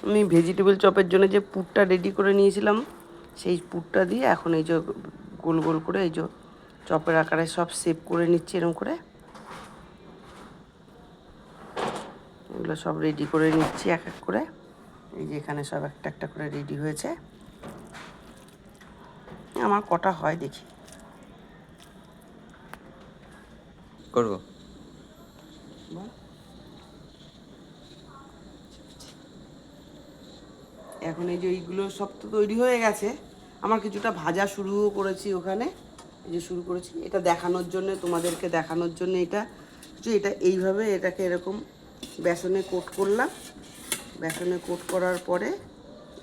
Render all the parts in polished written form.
আমি ভেজিটেবল চপের জন্য যে পুরটা রেডি করে নিয়েছিলাম সেই পুরটা দিয়ে এখন এই যে গোল গোল করে এই যে চপের আকারে সব শেপ করে নিচ্ছি এরকম করে। এগুলো সব রেডি করে নিচ্ছি এক এক করে। এই যে এখানে সব একটা একটা করে রেডি হয়েছে। আমার কটা হয় দেখি করবো। এখন এই যে এইগুলো সব তো তৈরি হয়ে গেছে। আমার কিছুটা ভাজা শুরুও করেছি ওখানে, এই যে শুরু করেছি এটা দেখানোর জন্য, তোমাদেরকে দেখানোর জন্য। এটা এইভাবে এটাকে এরকম বেসনে কোট করলাম। বেসনে কোট করার পরে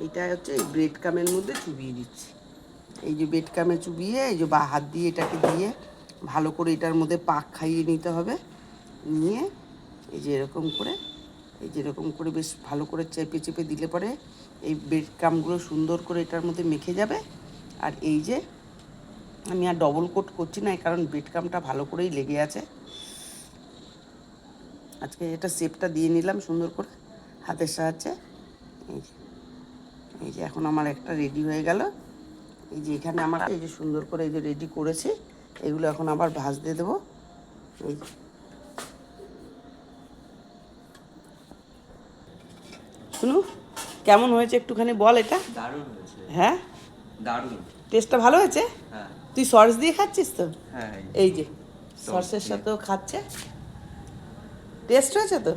এইটা হচ্ছে এই ব্রেড কামের মধ্যে চুবিয়ে দিচ্ছি। এই যে ব্রেড কামে চুবিয়ে এই যে বা হাত দিয়ে এটাকে দিয়ে ভালো করে এটার মধ্যে পাক খাইয়ে নিতে হবে। নিয়ে এই যে এরকম করে বেশ ভালো করে চেপে চেপে দিলে পরে এই ব্রেড ক্রাম্বগুলো সুন্দর করে এটার মধ্যে মেখে যাবে। আর এই যে আমি আর ডবল কোট করছি না, কারণ ব্রেড ক্রাম্বটা ভালো করেই লেগে আছে। আজকে এটা শেপটা দিয়ে নিলাম সুন্দর করে হাতের সাহায্যে। এই যে এখন আমার একটা রেডি হয়ে গেল। এই যে এখানে আমার এই যে সুন্দর করে এই যে রেডি করেছি, এগুলো এখন আবার ভাজতে দেবো। এই শুনু কেমন হয়েছে একটুখানি বল। এটা দারুণ হয়েছে। হ্যাঁ দারুণ, টেস্টটা ভালো হয়েছে। হ্যাঁ তুই সস দিয়ে খাচ্ছিস তো? হ্যাঁ এই যে সসের সাথেও খাচ্ছে। টেস্ট হয়েছে তো?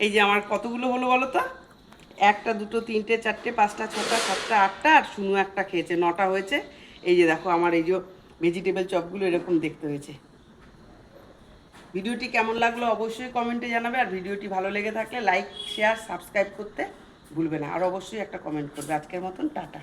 এই যে আমার কতগুলো হলো বলো তো? 1 2 3 4 5 6 7 8 আর শুনু একটা খেয়েছে, 9টা হয়েছে। এই যে দেখো আমার এই যে ভেজিটেবল চপগুলো এরকম দেখতে হয়েছে। ভিডিওটি কেমন লাগলো অবশ্যই কমেন্টে জানাবে। আর ভিডিওটি ভালো লেগে থাকলে লাইক শেয়ার সাবস্ক্রাইব করতে ভুলবে না। আর অবশ্যই একটা কমেন্ট করবে। আজকের মতন টাটা।